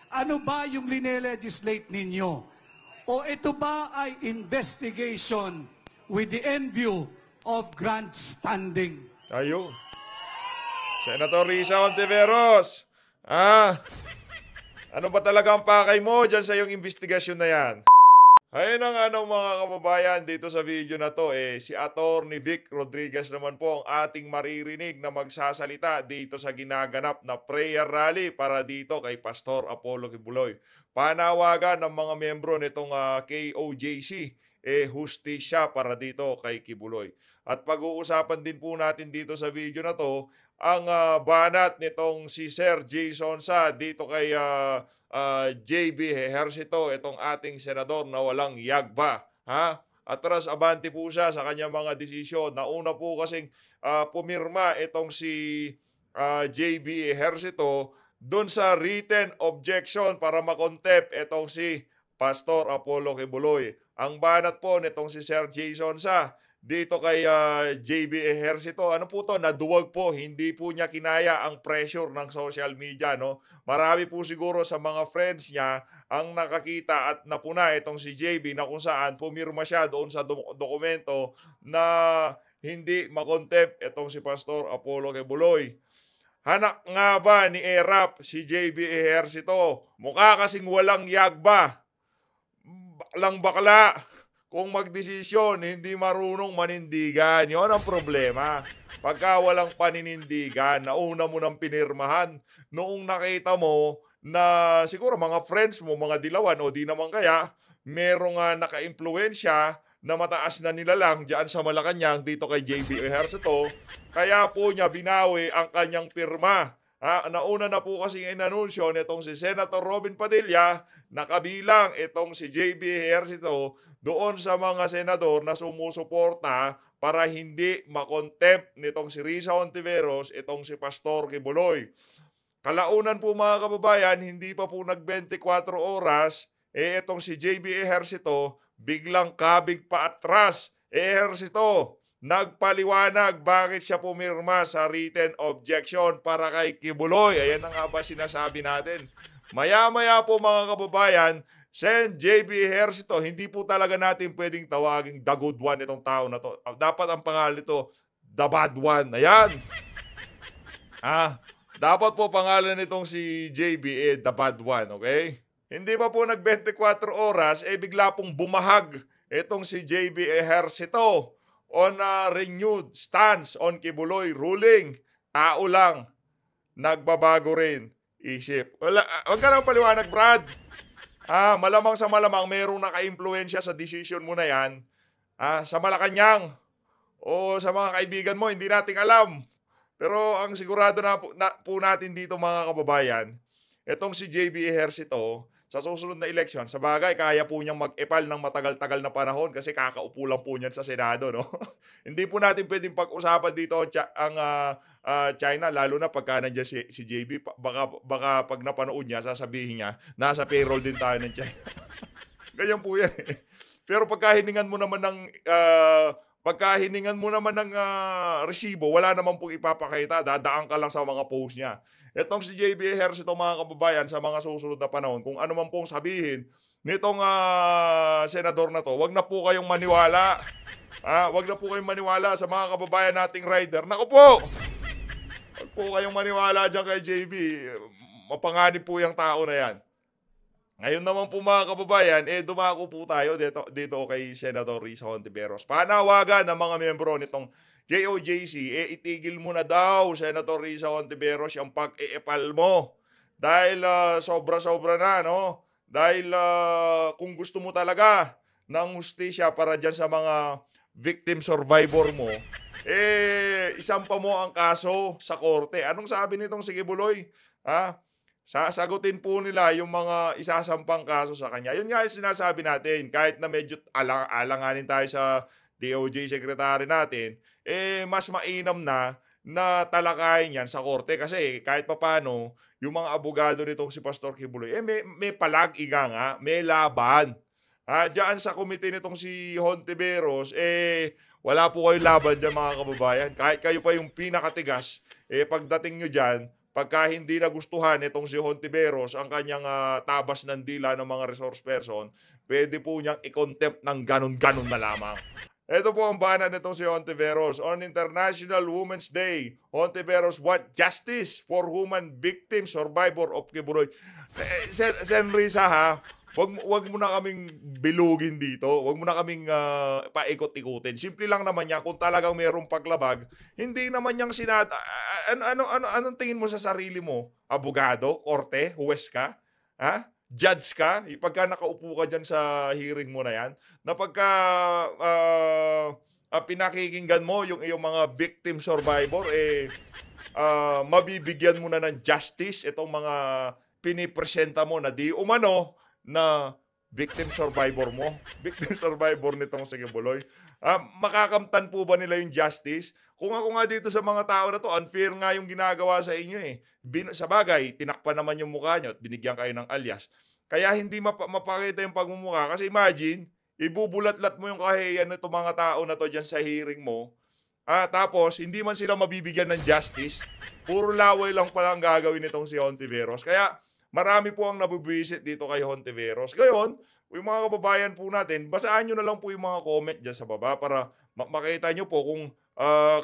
Ano ba yung linelegislate ninyo? O ito ba ay investigation with the end view of grandstanding? Ayun. Senator Risa Hontiveros. Ano ba talaga ang pakay mo dyan sa iyong investigasyon na yan? Ayun ang mga kababayan dito sa video na to, si Attorney Vic Rodriguez naman po ang ating maririnig na magsasalita dito sa ginaganap na prayer rally para dito kay Pastor Apollo Kibuloy. Panawagan ng mga miyembro nitong KOJC, hustisya para dito kay Kibuloy. At pag-uusapan din po natin dito sa video na to, ang banat nitong si Sir Jason Sa dito kay JB Ejercito, itong ating senador na walang yagba. Atras abante po siya sa kanyang mga desisyon. Nauna po kasing pumirma itong si JB Ejercito doon sa written objection para makontempt itong si Pastor Apollo Kibuloy. Ang banat po nitong si Sir Jason Sa dito kay JB Ejercito, ano po to, naduwag po, hindi po niya kinaya ang pressure ng social media, no? Marami po siguro sa mga friends niya ang nakakita at napuna itong si JB na kung saan pumirma siya doon sa dokumento na hindi makontempt itong si Pastor Apollo Kibuloy. Hanak nga ba ni ERAP si JB Ejercito? Mukha kasing walang yagba. Baklang bakla. Kung magdesisyon, hindi marunong manindigan. Yun ang problema. Pagka walang paninindigan, nauna mo ng pinirmahan, noong nakita mo na siguro mga friends mo, mga dilawan o di naman kaya, merong naka-impluensya na mataas na nilalang dyan sa Malacanang dito kay JB Ejercito, kaya po niya binawi ang kanyang pirma. Nauna na po kasi inanunsyo nitong si Senator Robin Padilla na kabilang itong si JB Ejercito doon sa mga senador na sumusuporta para hindi makontempt nitong si Risa Hontiveros itong si Pastor Kibuloy. Kalaunan po mga kababayan, hindi pa po nag-24 oras, itong si JB Ejercito biglang kabig pa atras. Ejercito, nagpaliwanag bakit siya pumirma sa written objection para kay Kibuloy. Ayan na nga ba sinasabi natin. Maya-maya po mga kababayan, Sen JB Ejercito, hindi po talaga natin pwedeng tawaging the good one itong tao na to. Dapat ang pangalan nito, the bad one. Ayan. Dapat po pangalan nitong si JB the bad one, okay? Hindi pa po nag-24 oras, bigla pong bumahag itong si JB Ejercito on a renewed stance on Kibuloy ruling. Tao lang, nagbabago rin isip. Wag ka nang paliwanag, Brad. Malamang sa malamang merong naka-impluensya sa decision mo na yan. Sa Malacanang o sa mga kaibigan mo, hindi natin alam. Pero ang sigurado na po natin dito mga kababayan, itong si JB Ejercito, sa susunod na eleksyon, sa bagay, kaya po niyang mag-epal ng matagal-tagal na panahon kasi kakaupo lang po niyan sa Senado, no? Hindi po natin pwedeng pag-usapan dito ang China, lalo na pagka nandiyan si JB, baka pag napanood niya, sasabihin niya, nasa payroll din tayo ng China. Ganyan po yan. Pero pagkahiningan mo naman ng resibo, wala naman pong ipapakita, dadaan ka lang sa mga post niya. Itong si JB Ejercito mga kababayan sa mga susunod na panahon, kung ano man pong sabihin nitong senador na to, wag na po kayong maniwala. Wag na po kayong maniwala sa mga kababayan nating rider. Naku po! Wag po kayong maniwala dyan kay JB. Mapanganib po yung tao na yan. Ngayon naman po mga kababayan, dumako po tayo dito kay Senator Risa Hontiveros. Panawagan ng mga miyembro nitong KOJC, itigil mo na daw, Senator Risa Hontiveros, yung pag-iepal mo. Dahil sobra-sobra na, no? Dahil kung gusto mo talaga ng hustisya para dyan sa mga victim survivor mo, isampa mo ang kaso sa korte. Anong sabi nitong si Kibuloy? Sasagutin po nila yung mga isasampang kaso sa kanya. Yun nga yung sinasabi natin, kahit na medyo alanganin tayo sa DOJ secretary natin, mas mainam na talakayin yan sa korte kasi kahit papano, yung mga abogado nitong si Pastor Kibuloy, may palag-iga nga, may laban. Diyan sa komite nitong si Hontiveros, wala po kayong laban dyan mga kababayan. Kahit kayo pa yung pinakatigas, pagdating nyo dyan, pagka hindi nagustuhan itong si Hontiveros ang kanyang tabas ng dila ng mga resource person, pwede po niyang i-contempt ng ganun-ganun na lamang. Ito po ang bana nitong si Hontiveros. On International Women's Day, Hontiveros want justice for human victim survivor of Kibuloy. Sen Risa ha, wag mo na kaming bilugin dito. Wag mo na kaming paikot-ikutin. Simple lang naman yan. Kung talagang mayroong paglabag, hindi naman niyang anong tingin mo sa sarili mo? Abogado? Korte? Huwes ka? Ha? Judge ka, pagka nakaupo ka dyan sa hearing mo na yan, na pagka pinakikinggan mo yung iyong mga victim survivor, mabibigyan mo na ng justice itong mga pinipresenta mo na di umano na victim survivor mo. Victim survivor nitong si Kibuloy. Makakamtan po ba nila yung justice? Kung ako nga dito sa mga tao na to, unfair nga yung ginagawa sa inyo eh. Sa bagay, tinakpan naman yung mukha nyo at binigyan kayo ng alias. Kaya hindi mapakita yung pagmumukha. Kasi imagine, ibubulat-lat mo yung kahihiyan nito mga tao na to dyan sa hearing mo. Tapos, hindi man sila mabibigyan ng justice. Puro laway lang pala ang gagawin nitong si Hontiveros. Kaya, marami po ang nabubisit dito kay Hontiveros. Ngayon, yung mga kababayan po natin, basaan nyo na lang po yung mga comment dyan sa baba para makita nyo po kung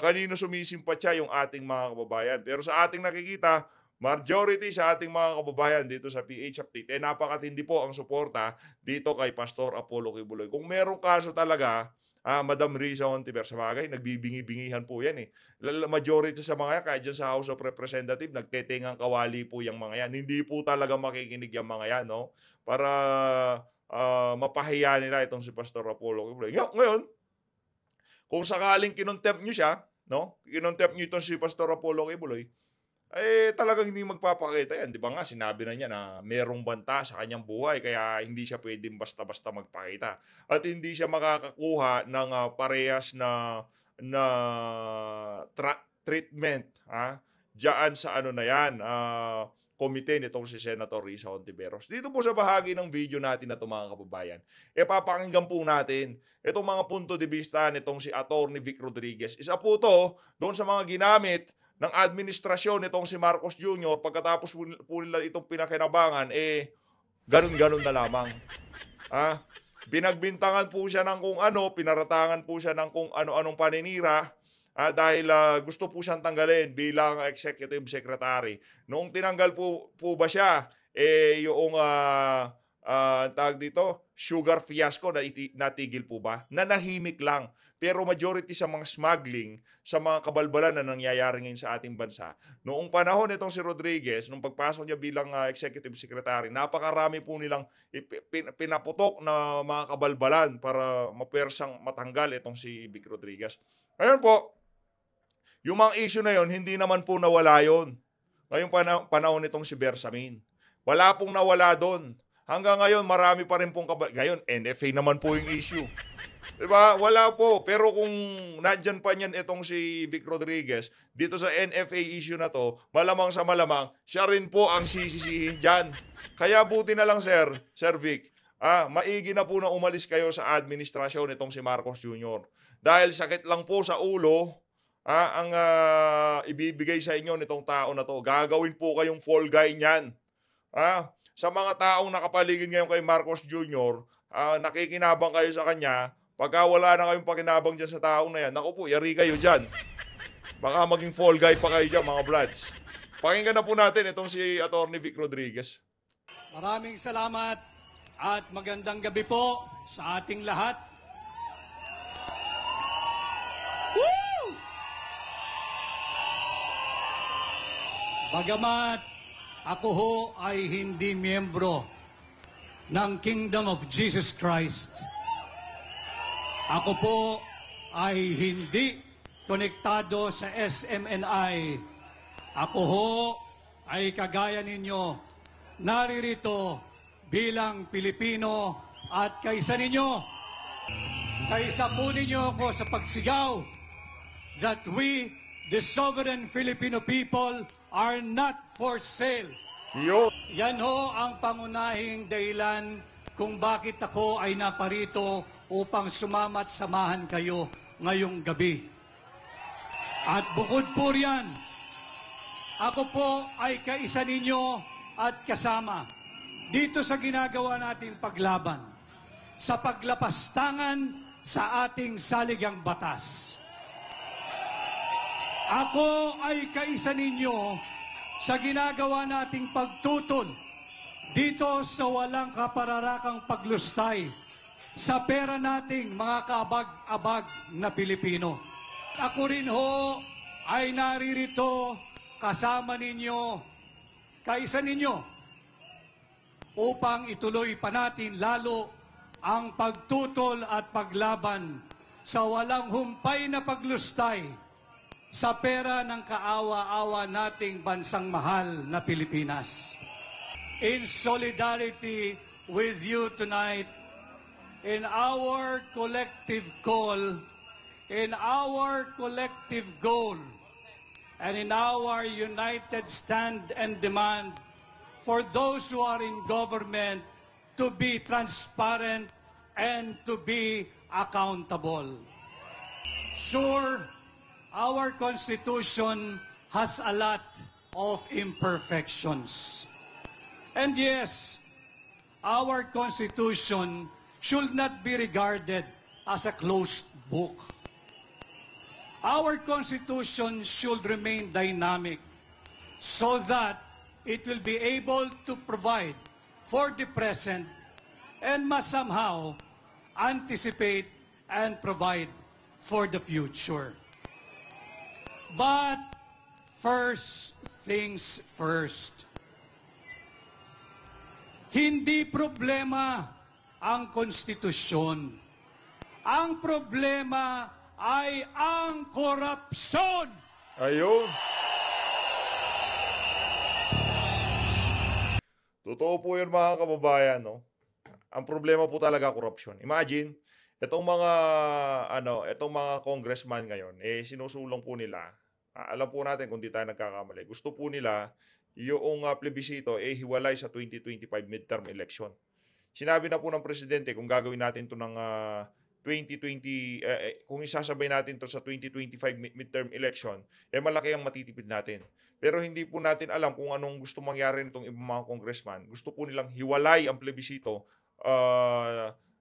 kanino sumisimpatya yung ating mga kababayan. Pero sa ating nakikita, majority sa ating mga kababayan dito sa PH Update, napakatindi po ang suporta dito kay Pastor Apollo Kibuloy. Kung merong kaso talaga, Madam Risa Hontiveros, sa bagay, nagbibingi-bingihan po yan eh. Majority sa mga yan, kahit dyan sa House of Representatives, nagtetengang kawali po yung mga yan. Hindi po talaga makikinig yung mga yan, no? Para mapahiya nila itong si Pastor Apollo Kibuloy. Ngayon, kung sakaling kinontempt nyo siya, no? Kinontempt nyo itong si Pastor Apollo Kibuloy, talagang hindi magpapakita yan. Di ba nga, sinabi na niya na merong banta sa kanyang buhay kaya hindi siya pwedeng basta-basta magpakita. At hindi siya makakakuha ng parehas na treatment diyan sa ano na yan, komite nitong si Senator Risa Hontiveros. Dito po sa bahagi ng video natin na ito mga kababayan, papakinggan po natin itong mga punto de vista nitong si Atty. Vic Rodriguez. Isa po to doon sa mga ginamit ng administrasyon nitong si Marcos Jr. pagkatapos po nila itong pinakinabangan, ganun-ganun na lamang. Binagbintangan po siya ng kung ano, pinaratangan po siya ng kung ano-anong paninira dahil gusto po siyang tanggalin bilang executive secretary. Noong tinanggal po ba siya, yung tawag dito, sugar fiasco, natigil po ba? Nanahimik lang. Pero majority sa mga smuggling, sa mga kabalbalan na nangyayari ngayon sa ating bansa, noong panahon nitong si Rodriguez, nung pagpasok niya bilang executive secretary, napakarami po nilang pinaputok na mga kabalbalan para mapersang matanggal itong si Vic Rodriguez. Ngayon po, yung mga issue na yon, hindi naman po nawala yon. Ngayong panahon nitong si Bersamin. Wala pong nawala doon. Hanggang ngayon, marami pa rin pong ngayon, NFA naman po yung issue. Diba? Wala po. Pero kung nandyan pa niyan itong si Vic Rodriguez, dito sa NFA issue na to, malamang sa malamang, siya rin po ang sisisihin dyan. Kaya buti na lang, Sir Vic, maigi na po na umalis kayo sa administrasyon itong si Marcos Jr. Dahil sakit lang po sa ulo, ang ibibigay sa inyo nitong tao na to. Gagawin po kayong fall guy niyan. Sa mga taong nakapaligid ngayon kay Marcos Jr., nakikinabang kayo sa kanya. Pagka wala na kayong pakinabang dyan sa taong na yan, naku po, yari kayo dyan. Baka maging fall guy pa kayo dyan, mga brats. Pakinggan na po natin itong si Atty. Vic Rodriguez. Maraming salamat at magandang gabi po sa ating lahat. Woo! Bagamat ako ho ay hindi miyembro ng Kingdom of Jesus Christ, ako po ay hindi konektado sa SMNI. Ako ho ay kagaya ninyo, naririto bilang Pilipino at kaysa ninyo. Kaysa po ninyo ako sa pagsigaw that we, the sovereign Filipino people, are not for sale. Yan ho ang pangunahing dahilan kung bakit ako ay naparito upang sumamat samahan kayo ngayong gabi. At bukod po riyan, ako po ay kaisa ninyo at kasama dito sa ginagawa nating paglaban sa paglapastangan sa ating saligang batas. Ako ay kaisa ninyo sa ginagawa nating pagtutol dito sa walang kapararakang paglustay sa pera nating mga kaabag-abag na Pilipino. Ako rin ho ay naririto kasama ninyo, kaisa ninyo, upang ituloy pa natin lalo ang pagtutol at paglaban sa walang humpay na paglustay sa pera ng kaawa-awa nating bansang mahal na Pilipinas. In solidarity with you tonight, in our collective call, in our collective goal, and in our united stand and demand for those who are in government to be transparent and to be accountable. Sure, our Constitution has a lot of imperfections. And yes, our Constitution should not be regarded as a closed book. Our Constitution should remain dynamic so that it will be able to provide for the present and must somehow anticipate and provide for the future. But first things first. Hindi problema ang konstitusyon. Ang problema ay ang korupsyon. Ayun. Totoo po yun mga kababayan, no? Ang problema po talaga korupsyon. Imagine, itong mga congressman ngayon, sinusulong po nila. Alam po natin kung di tayo nagkakamali. Gusto po nila yung plebisito hiwalay sa 2025 midterm election. Sinabi na po ng presidente kung gagawin natin to ng 2020, kung isasabay natin to sa 2025 midterm election, malaki ang matitipid natin. Pero hindi po natin alam kung anong gusto mangyari nitong ibang mga congressman. Gusto po nilang hiwalay ang plebisito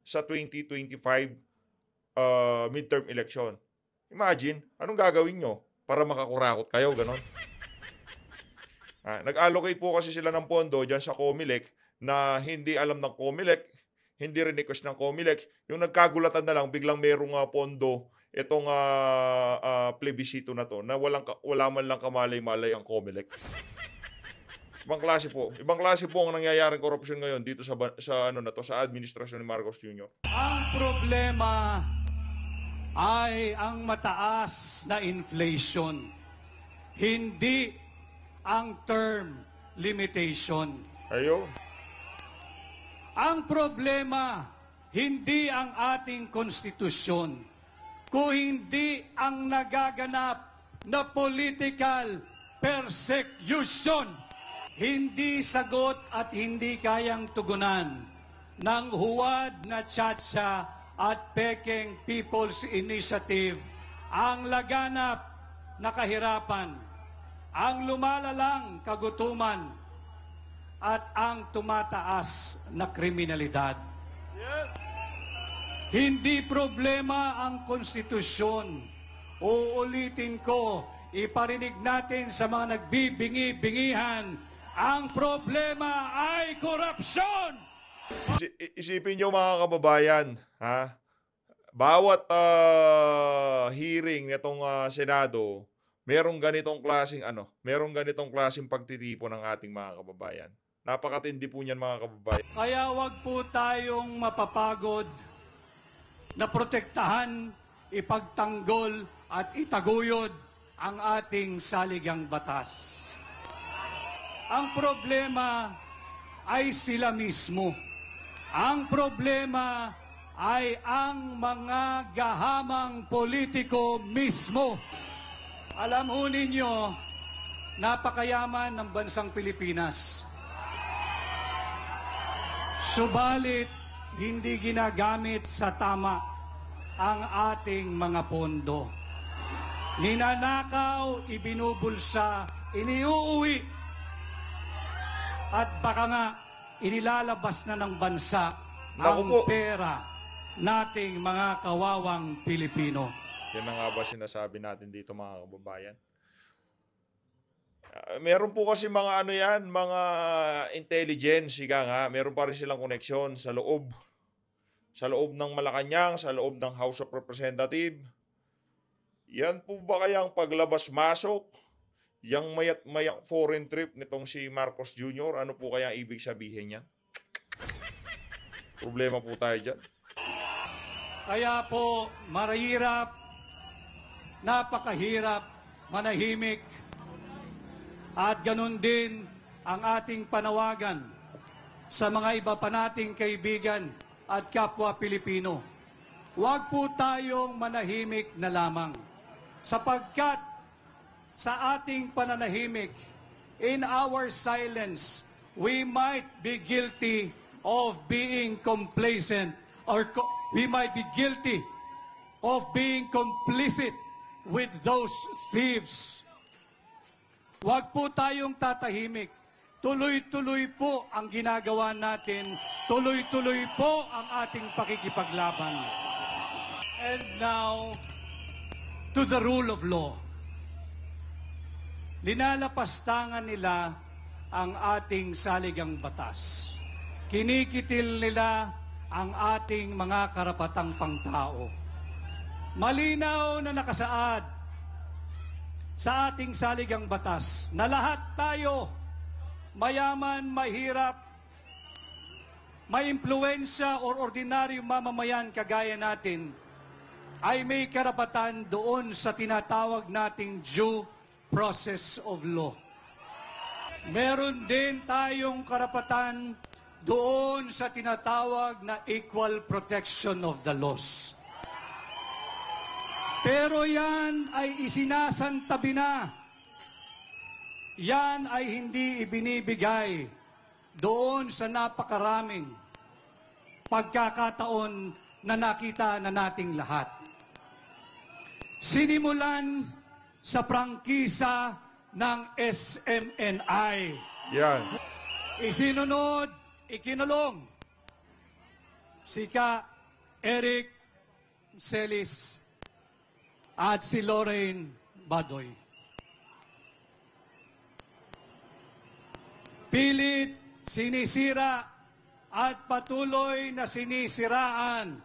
sa 2025 midterm election. Imagine, anong gagawin nyo para makakurakot kayo, ganon? Nag-allocate po kasi sila ng pondo dyan sa COMELEC na hindi alam ng COMELEC, hindi rin request ng COMELEC. Yung nagkagulatan na lang, biglang merong pondo itong plebisito na to na wala man lang kamalay-malay ang COMELEC. Ibang klase po. Ibang klase po ang nangyayaring korupsyon ngayon dito sa administrasyon ni Marcos Jr. Ang problema ay ang mataas na inflation. Hindi ang term limitation. Ayun. Ang problema, hindi ang ating konstitusyon, kung hindi ang nagaganap na political persecution. Hindi sagot at hindi kayang tugunan ng huwad na Tsaatsa at Peking People's Initiative ang laganap na kahirapan, ang lumalalang kagutuman, at ang tumataas na kriminalidad. Yes. Hindi problema ang konstitusyon. Uulitin ko, iparinig natin sa mga nagbibingi-bingihan, ang problema ay korupsyon! Isipin nyo mga kababayan, ha? Bawat hearing nitong Senado, merong ganitong klaseng pagtitipon ng ating mga kababayan. Napakatindi po niyan mga kababayan. Kaya wag po tayong mapapagod na protektahan, ipagtanggol at itaguyod ang ating saligang batas. Ang problema ay sila mismo. Ang problema ay ang mga gahamang politiko mismo. Alam ho ninyo, napakayaman ng bansang Pilipinas. Subalit, hindi ginagamit sa tama ang ating mga pondo. Ninanakaw, ibinubulsa iniuuwi at baka nga inilalabas na ng bansa Naku ang po. pera nating mga kawawang Pilipino. Yan na nga ba sinasabi natin dito mga kababayan? Meron po kasi mga ano yan, mga intelligence, ika nga, meron pa rin silang koneksyon sa loob. Sa loob ng Malacanang, sa loob ng House of Representatives. Yan po ba kayang paglabas-masok? Yang mayat foreign trip nitong si Marcos Jr., ano po kaya ibig sabihin niya? Problema po tayo dyan. Kaya po, mahirap, napakahirap, manahimik, at ganun din ang ating panawagan sa mga iba pa nating kaibigan at kapwa Pilipino. Huwag po tayong manahimik na lamang, sapagkat sa ating pananahimik, in our silence, we might be guilty of being complacent, or we might be guilty of being complicit with those thieves. Huwag po tayong tatahimik. Tuloy-tuloy po ang ginagawa natin. Tuloy-tuloy po ang ating pakikipaglaban. And now, to the rule of law. Linalapastangan nila ang ating saligang batas. Kinikitil nila ang ating mga karapatang pangtao. Malinaw na nakasaad sa ating saligang batas na lahat tayo, mayaman, mahirap, may impluensya o ordinaryong mamamayan kagaya natin, ay may karapatan doon sa tinatawag nating due process of law. Meron din tayong karapatan doon sa tinatawag na equal protection of the laws. Pero yan ay isinasantabi na. Yan ay hindi ibinibigay doon sa napakaraming pagkakataon na nakita na nating lahat. Sinimulan sa prangkisa ng SMNI. Yan. Isinunod, ikinulong si Eric Celis at si Lorraine Badoy. Pilit, sinisira at patuloy na sinisiraan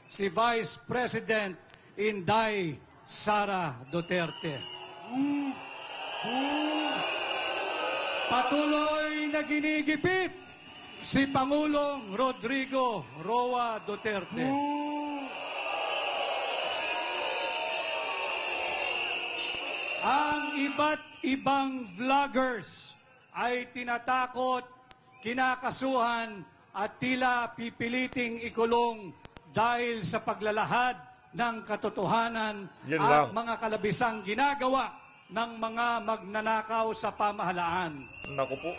si Vice President Inday Sara Duterte. Patuloy na ginigipit si Pangulong Rodrigo Roa Duterte. Ang iba't ibang vloggers ay tinatakot, kinakasuhan at tila pipiliting ikulong dahil sa paglalahad ng katotohanan Yan at lang. mga kalabisang ginagawa ng mga magnanakaw sa pamahalaan. Naku po.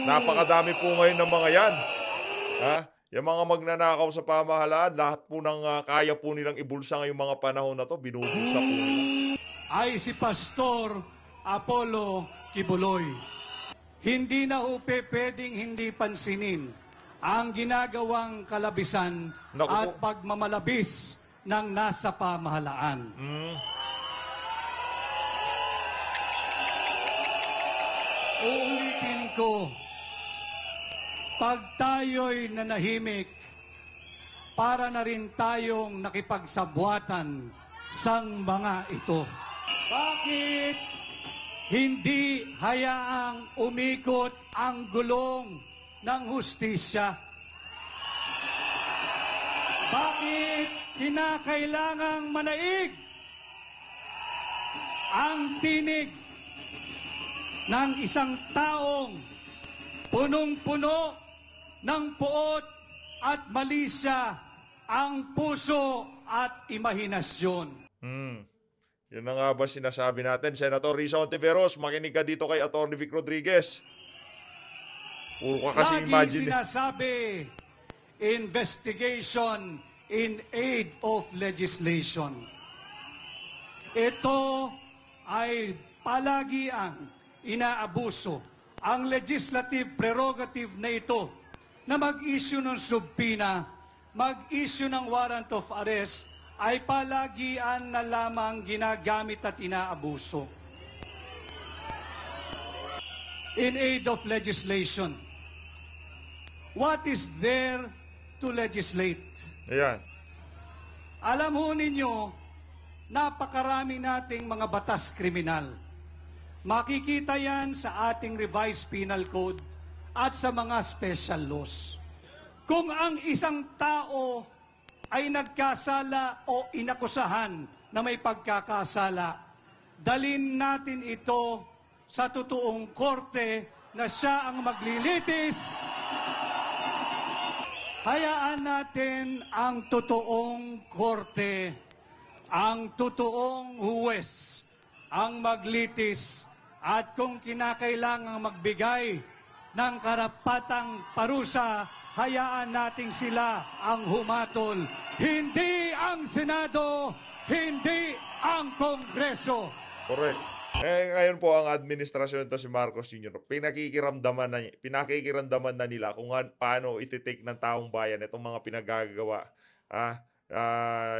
Napakadami po ngayon ng mga yan. Ha? Yung mga magnanakaw sa pamahalaan, lahat po ng kaya po nilang ibulsa ngayong mga panahon na to, binubulsa po nila. Ay si Pastor Apollo Kibuloy. Hindi na ho pwedeng hindi pansinin ang ginagawang kalabisan Naku at po. pagmamalabis ng nasa pamahalaan. Uulitin ko, pag tayo'y nanahimik, para na rin tayong nakipagsabwatan sang mga ito. Bakit hindi hayaang umikot ang gulong ng hustisya? Bakit kinakailangang manaig ang tinig ng isang taong punong-puno ng puot at malisya ang puso at imahinasyon? Yun na nga ba sinasabi natin, Senator Risa Ontiveros, makinig ka dito kay Atty. Vic Rodriguez. Puro ka kasi Lagi imagine. sinasabi, investigation in aid of legislation. ito ay palagiang inaabuso ang legislative prerogative na ito na mag-issue ng subpoena, mag-issue ng warrant of arrest, ay palagian na lamang ginagamit at inaabuso. In aid of legislation, what is there to legislate? Ayan. Alam ho ninyo, napakarami nating mga batas kriminal. Makikita yan sa ating revised penal code at sa mga special laws. Kung ang isang tao ay nagkasala o inakusahan na may pagkakasala, dalhin natin ito sa totoong korte na siya ang maglilitis. Hayaan natin ang totoong korte, ang totoong huwes, ang maglitis, at kung kinakailangang magbigay ng karapatang parusa, hayaan natin sila ang humatol. Hindi ang Senado, hindi ang Kongreso. Correct. Ngayon po ang administrasyon nito si Marcos Jr. Pinakikiramdaman na nila kung paano iti-take ng taong bayan itong mga pinagagawa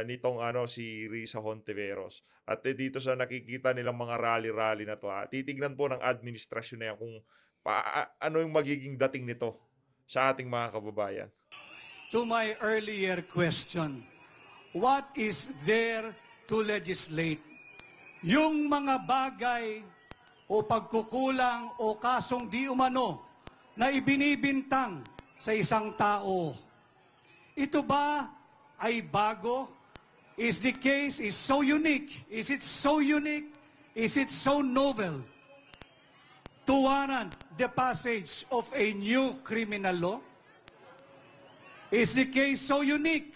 nitong si Risa Hontiveros. At dito sa nakikita nilang mga rally-rally na to, titignan po ng administrasyon na yan kung ano yung magiging dating nito sa ating mga kababayan. To my earlier question, what is there to legislate? Yung mga bagay o pagkukulang o kasong di umano na ibinibintang sa isang tao, ito ba ay bago? Is the case so unique? Is it so unique? Is it so novel to warrant the passage of a new criminal law? Is the case so unique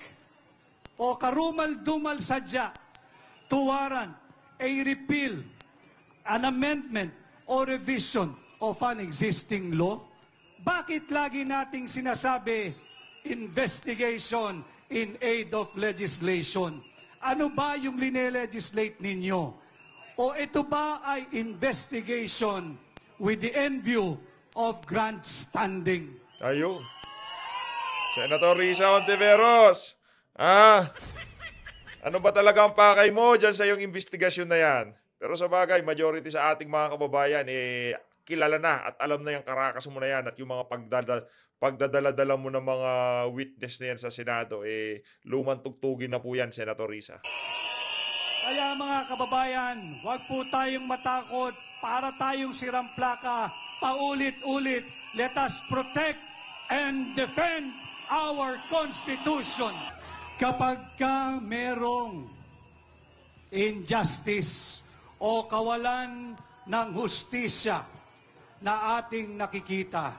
o karumal-dumal sadya to warrant a repeal, an amendment, or revision of an existing law? Bakit lagi nating sinasabi investigation in aid of legislation? Ano ba yung linelegislate ninyo? O ito ba ay investigation with the end view of grandstanding? Ayun. Senator Risa Hontiveros, ano ba talaga ang pakay mo dyan sa iyong investigasyon na yan? Pero sa bagay, majority sa ating mga kababayan, kilala na at alam na yung karakas mo na yan at yung mga pagdadala-dala mo ng mga witness na yan sa Senado, lumang tugtugin na po yan, Senator Risa. Kaya mga kababayan, huwag po tayong matakot para tayong sirang plaka, paulit-ulit. Let us protect and defend our Constitution. Kapag ka merong injustice o kawalan ng hustisya na ating nakikita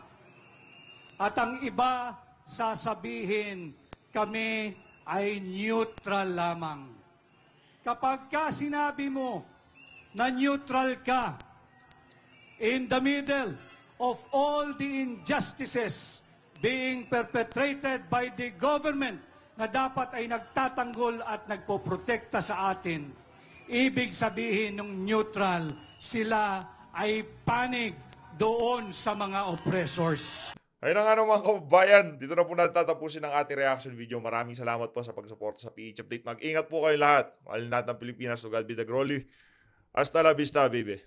at ang iba sasabihin kami ay neutral lamang. Kapag ka sinabi mo na neutral ka in the middle of all the injustices being perpetrated by the government na dapat ay nagtatanggol at nagpoprotekta sa atin, ibig sabihin ng neutral, sila ay panig doon sa mga oppressors. Ayun na nga mga kababayan, dito na po natatapusin ang ating reaction video. Maraming salamat po sa pagsuporta sa PH Update. Mag-ingat po kayo lahat. Mahal natin ang Pilipinas. So God be the glory. Hasta la vista, baby.